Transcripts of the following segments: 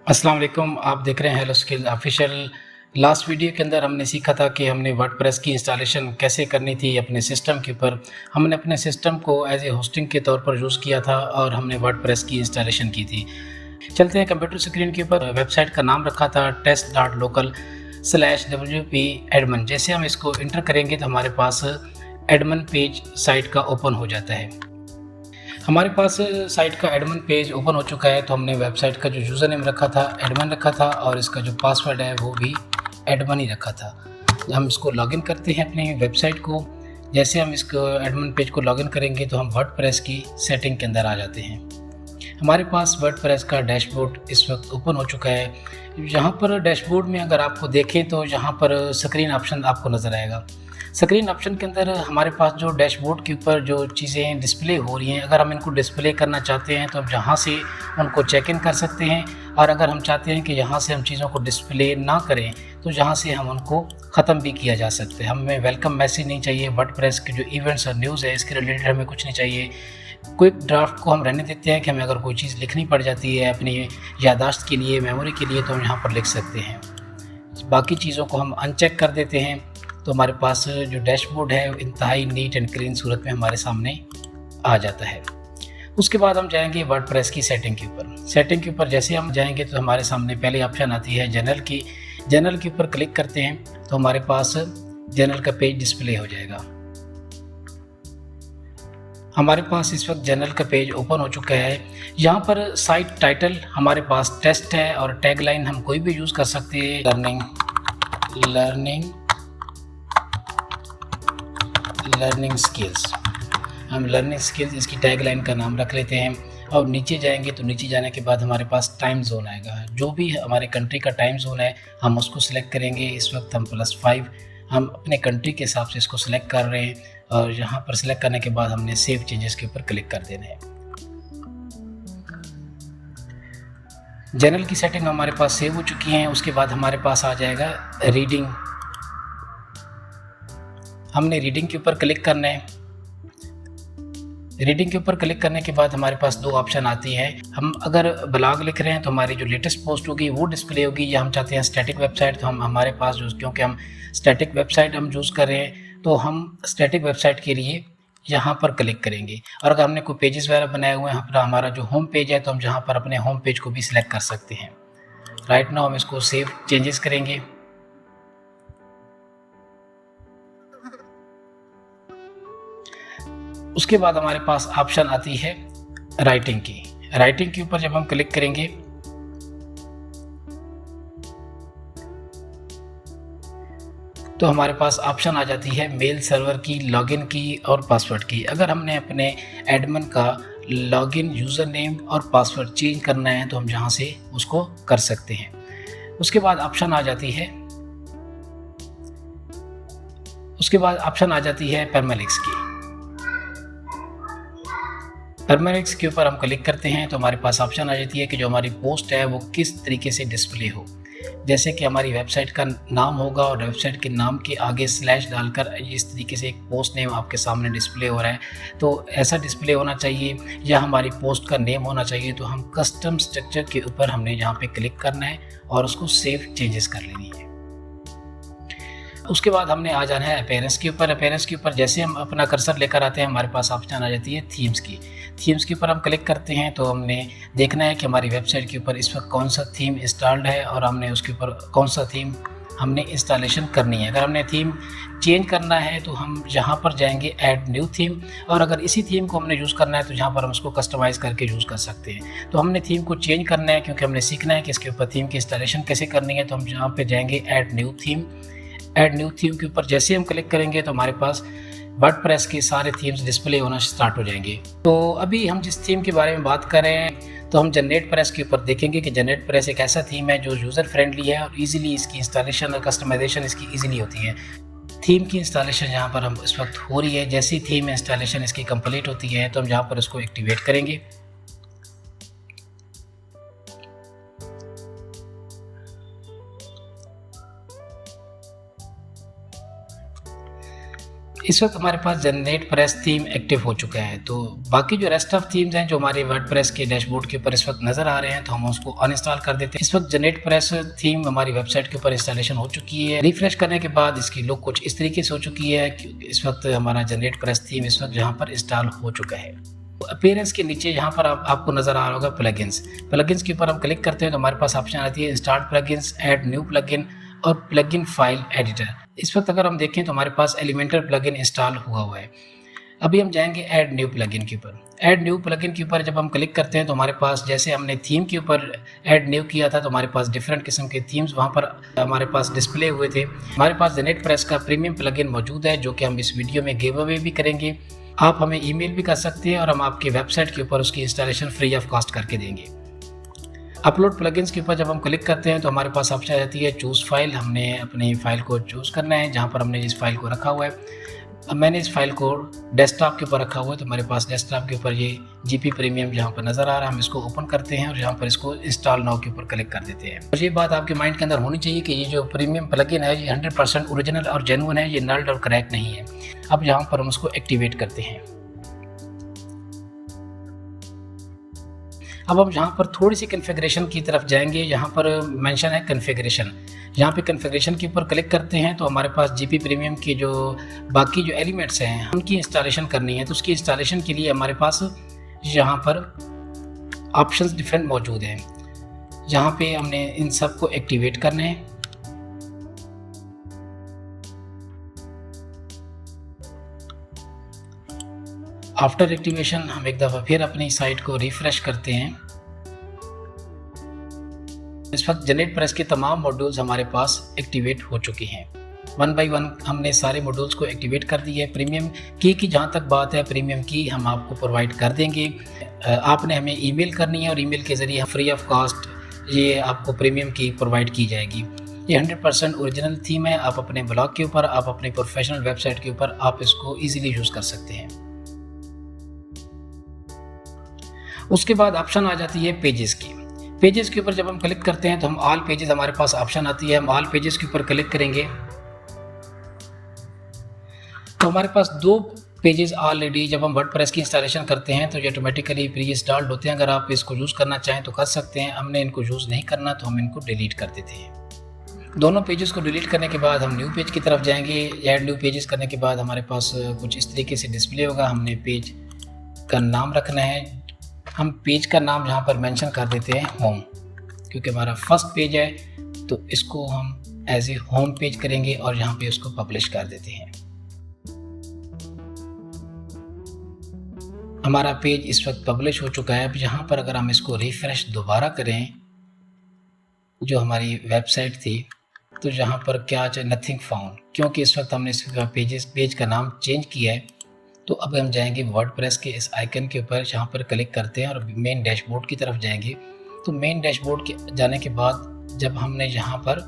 अस्सलाम वालेकुम। आप देख रहे हैं hello skill official. Last video के अंदर हमने सीखा था कि हमने वर्डप्रेस की इंस्टॉलेशन कैसे करनी थी अपने सिस्टम के ऊपर। हमने अपने सिस्टम को एज ए होस्टिंग के तौर पर यूज़ किया था और हमने वर्डप्रेस की इंस्टॉलेशन की थी। चलते हैं कंप्यूटर स्क्रीन के ऊपर। वेबसाइट का नाम रखा था test.local/wp admin। जैसे हम इसको इंटर करेंगे तो हमारे पास एडमिन पेज साइट का ओपन हो जाता है। हमारे पास साइट का एडमिन पेज ओपन हो चुका है, तो हमने वेबसाइट का जो यूज़र नेम रखा था एडमिन रखा था और इसका जो पासवर्ड है वो भी एडमिन ही रखा था। हम इसको लॉगिन करते हैं अपनी वेबसाइट को। जैसे हम इसको एडमिन पेज को लॉगिन करेंगे तो हम वर्डप्रेस की सेटिंग के अंदर आ जाते हैं। हमारे पास वर्डप्रेस का डैशबोर्ड इस वक्त ओपन हो चुका है। यहाँ पर डैशबोर्ड में अगर आपको देखें तो यहाँ पर स्क्रीन ऑप्शन आपको नज़र आएगा। स्क्रीन ऑप्शन के अंदर हमारे पास जो डैशबोर्ड के ऊपर जो चीज़ें डिस्प्ले हो रही हैं, अगर हम इनको डिस्प्ले करना चाहते हैं तो हम यहाँ से उनको चेक इन कर सकते हैं। और अगर हम चाहते हैं कि यहाँ से हम चीज़ों को डिस्प्ले ना करें तो यहाँ से हम उनको ख़त्म भी किया जा सकते हैं। हमें वेलकम मैसेज नहीं चाहिए, वर्डप्रेस के जो इवेंट्स और न्यूज़ है इसके रिलेटेड हमें कुछ नहीं चाहिए। क्विक ड्राफ्ट को हम रहने देते हैं कि हमें अगर कोई चीज़ लिखनी पड़ जाती है अपनी याददाश्त के लिए, मेमोरी के लिए, तो हम यहाँ पर लिख सकते हैं। बाकी चीज़ों को हम अनचेक कर देते हैं तो हमारे पास जो डैशबोर्ड है इंतहाई नीट एंड क्लीन सूरत में हमारे सामने आ जाता है। उसके बाद हम जाएंगे वर्डप्रेस की सेटिंग के ऊपर। सेटिंग के ऊपर जैसे हम जाएंगे तो हमारे सामने पहली ऑप्शन आती है जनरल की। जनरल के ऊपर क्लिक करते हैं तो हमारे पास जनरल का पेज डिस्प्ले हो जाएगा। हमारे पास इस वक्त जनरल का पेज ओपन हो चुका है। यहाँ पर साइट टाइटल हमारे पास टेस्ट है और टैगलाइन हम कोई भी यूज़ कर सकते हैं। Learning skills. हम लर्निंग स्किल्स इसकी टैगलाइन का नाम रख लेते हैं। और नीचे जाएंगे तो नीचे जाने के बाद हमारे पास टाइम जोन आएगा। जो भी हमारे कंट्री का टाइम जोन है हम उसको सिलेक्ट करेंगे। इस वक्त हम +5 हम अपने कंट्री के हिसाब से इसको सिलेक्ट कर रहे हैं और यहाँ पर सिलेक्ट करने के बाद हमने सेव चेंजेस के ऊपर क्लिक कर देना है। जनरल की सेटिंग हमारे पास सेव हो चुकी हैं। उसके बाद हमारे पास आ जाएगा रीडिंग। हमने रीडिंग के ऊपर क्लिक करना है। रीडिंग के ऊपर क्लिक करने के बाद हमारे पास दो ऑप्शन आती हैं। हम अगर ब्लॉग लिख रहे हैं तो हमारी जो लेटेस्ट पोस्ट होगी वो डिस्प्ले होगी, या हम चाहते हैं स्टैटिक वेबसाइट तो हम हमारे पास जो क्योंकि हम स्टैटिक वेबसाइट हम यूज़ कर रहे हैं तो हम स्टैटिक वेबसाइट के लिए यहाँ पर क्लिक करेंगे। और अगर हमने कोई पेजेस वगैरह बनाए हुए हैं, हमारा जो होम पेज है, तो हम जहाँ पर अपने होम पेज को भी सिलेक्ट कर सकते हैं। राइट नाउ हम इसको सेव चेंजेस करेंगे। उसके बाद हमारे पास ऑप्शन आती है राइटिंग की। राइटिंग के ऊपर जब हम क्लिक करेंगे तो हमारे पास ऑप्शन आ जाती है मेल सर्वर की, लॉगिन की और पासवर्ड की। अगर हमने अपने एडमिन का लॉगिन यूज़र नेम और पासवर्ड चेंज करना है तो हम यहाँ से उसको कर सकते हैं। उसके बाद ऑप्शन आ जाती है परमेलिक्स की। परमेलिक्स के ऊपर हम क्लिक करते हैं तो हमारे पास ऑप्शन आ जाती है कि जो हमारी पोस्ट है वो किस तरीके से डिस्प्ले हो। जैसे कि हमारी वेबसाइट का नाम होगा और वेबसाइट के नाम के आगे स्लैश डालकर इस तरीके से एक पोस्ट नेम आपके सामने डिस्प्ले हो रहा है, तो ऐसा डिस्प्ले होना चाहिए, या हमारी पोस्ट का नेम होना चाहिए। तो हम कस्टम स्ट्रक्चर के ऊपर हमने यहाँ पे क्लिक करना है और उसको सेव चेंजेस कर लेनी है। उसके बाद हमने आ जाना है अपीयरेंस के ऊपर। अपीयरेंस के ऊपर जैसे हम अपना कर्सर लेकर आते हैं हमारे पास ऑप्शन आ जाती है थीम्स की। थीम्स के ऊपर हम क्लिक करते हैं तो हमने देखना है कि हमारी वेबसाइट के ऊपर इस वक्त कौन सा थीम इंस्टॉल्ड है और हमने उसके ऊपर कौन सा थीम हमने इंस्टॉलेशन करनी है। अगर हमने थीम चेंज करना है तो हम यहाँ पर जाएंगे ऐड न्यू थीम, और अगर इसी थीम को हमने यूज़ करना है तो यहाँ पर हम उसको कस्टमाइज़ करके यूज़ कर सकते हैं। तो हमने थीम को चेंज करना है क्योंकि हमने सीखना है कि इसके ऊपर थीम की इंस्टॉलेशन कैसे करनी है। तो हम यहाँ पर जाएंगे add new theme. Add new theme के ऊपर जैसे हम क्लिक करेंगे तो हमारे पास वर्डप्रेस के सारे थीम्स डिस्प्ले होना स्टार्ट हो जाएंगे। तो अभी हम जिस थीम के बारे में बात करें तो हम जनरेट प्रेस के ऊपर देखेंगे कि जनरेट प्रेस एक ऐसा थीम है जो यूज़र फ्रेंडली है और इजीली इसकी इंस्टॉलेशन और कस्टमाइजेशन इसकी इजीली होती है। थीम की इंस्टॉलेशन यहाँ पर हम इस वक्त हो रही है। जैसी थीम इंस्टॉलेशन इसकी कंप्लीट होती है तो हम यहाँ पर इसको एक्टिवेट करेंगे। इस वक्त हमारे पास जनरेट प्रेस थीम एक्टिव हो चुका है। तो बाकी जो रेस्ट ऑफ थीम्स हैं जो हमारे वर्डप्रेस के डैशबोर्ड के ऊपर इस वक्त नज़र आ रहे हैं, तो हम उसको अनइंस्टॉल कर देते हैं। इस वक्त जनरेट प्रेस थीम हमारी वेबसाइट के ऊपर इंस्टॉलेशन हो चुकी है। रिफ्रेश करने के बाद इसकी लुक कुछ इस तरीके से हो चुकी है कि इस वक्त हमारा जनरेट प्रेस थीम इस वक्त यहाँ पर इंस्टॉल हो चुका है। अपीयरेंस के नीचे यहाँ पर आपको नज़र आ रहा होगा प्लगइन्स के ऊपर हम क्लिक करते हैं तो हमारे पास ऑप्शन आती है start plugins, add new plugin और प्लगइन फाइल एडिटर। इस वक्त अगर हम देखें तो हमारे पास एलिमेंटर प्लगइन इंस्टॉल हुआ है। अभी हम जाएंगे ऐड न्यू प्लगइन के ऊपर। ऐड न्यू प्लगइन के ऊपर जब हम क्लिक करते हैं तो हमारे पास, जैसे हमने थीम के ऊपर ऐड न्यू किया था तो हमारे पास डिफरेंट किस्म के थीम्स वहाँ पर हमारे पास डिस्प्ले हुए थे। हमारे पास जनरेट प्रेस का प्रीमियम प्लगइन मौजूद है जो कि हम इस वीडियो में गिव अवे भी करेंगे। आप हमें ईमेल भी कर सकते हैं और हम आपकी वेबसाइट के ऊपर उसकी इंस्टॉलेशन फ्री ऑफ कॉस्ट करके देंगे। अपलोड प्लगइन्स के ऊपर जब हम क्लिक करते हैं तो हमारे पास ऑप्शन आती है चूज़ फाइल। हमने अपनी फ़ाइल को चूज़ करना है जहाँ पर हमने इस फाइल को रखा हुआ है। अब मैंने इस फाइल को डेस्कटॉप के ऊपर रखा हुआ है तो हमारे पास डेस्कटॉप के ऊपर ये GP प्रीमियम यहाँ पर नज़र आ रहा है। हम इसको ओपन करते हैं और यहाँ पर इसको इंस्टॉल नाउ के ऊपर क्लिक कर देते हैं। और ये बात आपके माइंड के अंदर होनी चाहिए कि ये जो प्रीमियम प्लगइन है ये 100% ओरिजिनल और जेन्युइन है, ये नल्ड और क्रैक नहीं है। अब यहाँ पर हम उसको एक्टिवेट करते हैं। अब हम यहाँ पर थोड़ी सी कन्फिगरेशन की तरफ जाएंगे। यहाँ पर मेंशन है कन्फिगरेशन। यहाँ पे कन्फिगरेशन के ऊपर क्लिक करते हैं तो हमारे पास GP प्रीमियम के जो बाकी जो एलिमेंट्स हैं उनकी इंस्टॉलेशन करनी है। तो उसकी इंस्टॉलेशन के लिए हमारे पास यहाँ पर ऑप्शंस डिफरेंट मौजूद हैं। यहाँ पे हमने इन सब को एक्टिवेट करना है। आफ्टर एक्टिवेशन हम एक दफ़ा फिर अपनी साइट को रिफ्रेश करते हैं। इस वक्त जनरेट प्रेस के तमाम मॉड्यूल्स हमारे पास एक्टिवेट हो चुके हैं। 1 बाय 1 हमने सारे मॉड्यूल्स को एक्टिवेट कर दिए है। प्रीमियम की जहाँ तक बात है, प्रीमियम की हम आपको प्रोवाइड कर देंगे। आपने हमें ईमेल करनी है और ईमेल के ज़रिए फ्री ऑफ कॉस्ट ये आपको प्रीमियम की प्रोवाइड की जाएगी। ये 100% ओरिजिनल थीम है। आप अपने ब्लॉग के ऊपर, आप अपनी प्रोफेशनल वेबसाइट के ऊपर आप इसको ईजिली यूज़ कर सकते हैं। उसके बाद ऑप्शन आ जाती है पेजेस की। पेजेस के ऊपर जब हम क्लिक करते हैं तो हम ऑल पेजेस, हमारे पास ऑप्शन आती है, हम ऑल पेजेस के ऊपर क्लिक करेंगे तो हमारे पास 2 पेजेस ऑलरेडी जब हम वर्डप्रेस की इंस्टॉलेशन करते हैं तो ये ऑटोमेटिकली प्री इंस्टॉल्ड होते हैं। अगर आप इसको यूज़ करना चाहें तो कर सकते हैं। हमने इनको यूज़ नहीं करना तो हम इनको डिलीट कर देते हैं। दोनों पेजेस को डिलीट करने के बाद हम न्यू पेज की तरफ जाएंगे। ऐड न्यू पेजेस करने के बाद हमारे पास कुछ इस तरीके से डिस्प्ले होगा। हमने पेज का नाम रखना है। हम पेज का नाम यहाँ पर मेंशन कर देते हैं होम, क्योंकि हमारा फर्स्ट पेज है तो इसको हम एज ए होम पेज करेंगे और यहाँ पे उसको पब्लिश कर देते हैं। हमारा पेज इस वक्त पब्लिश हो चुका है। अब यहाँ पर अगर हम इसको रिफ्रेश दोबारा करें, जो हमारी वेबसाइट थी, तो यहाँ पर क्या नथिंग फाउंड, क्योंकि इस वक्त हमने इसका पेज का नाम चेंज किया है। तो अब हम जाएंगे वर्डप्रेस के इस आइकन के ऊपर, जहाँ पर क्लिक करते हैं और मेन डैशबोर्ड की तरफ जाएंगे। तो मेन डैशबोर्ड के जाने के बाद जब हमने यहाँ पर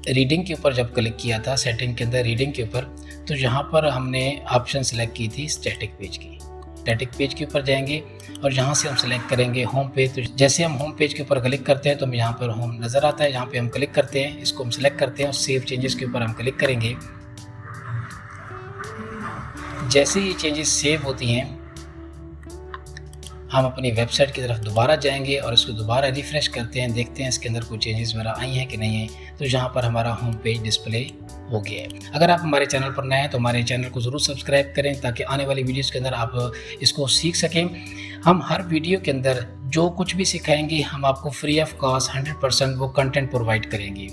रीडिंग के ऊपर जब क्लिक किया था, सेटिंग के अंदर रीडिंग के ऊपर, तो यहाँ पर हमने ऑप्शन सेलेक्ट की थी स्टैटिक पेज की। स्टैटिक पेज के ऊपर जाएंगे और यहाँ से हम सेलेक्ट करेंगे होम पेज। तो जैसे हम होम पेज के ऊपर क्लिक करते हैं तो हमें यहाँ पर होम नज़र आता है। यहाँ पे हम क्लिक करते हैं, इसको हम सेलेक्ट करते हैं और सेव चेंजेस के ऊपर हम क्लिक करेंगे। जैसे ये चेंजेस सेव होती हैं हम अपनी वेबसाइट की तरफ दोबारा जाएंगे और इसको दोबारा रिफ्रेश करते हैं, देखते हैं इसके अंदर कोई चेंजेस वगैरह आई हैं कि नहीं है। तो यहाँ पर हमारा होम पेज डिस्प्ले हो गया है। अगर आप हमारे चैनल पर नए हैं तो हमारे चैनल को ज़रूर सब्सक्राइब करें ताकि आने वाली वीडियोज़ के अंदर आप इसको सीख सकें। हम हर वीडियो के अंदर जो कुछ भी सिखाएंगे हम आपको फ्री ऑफ कॉस्ट 100% वो कंटेंट प्रोवाइड करेंगे।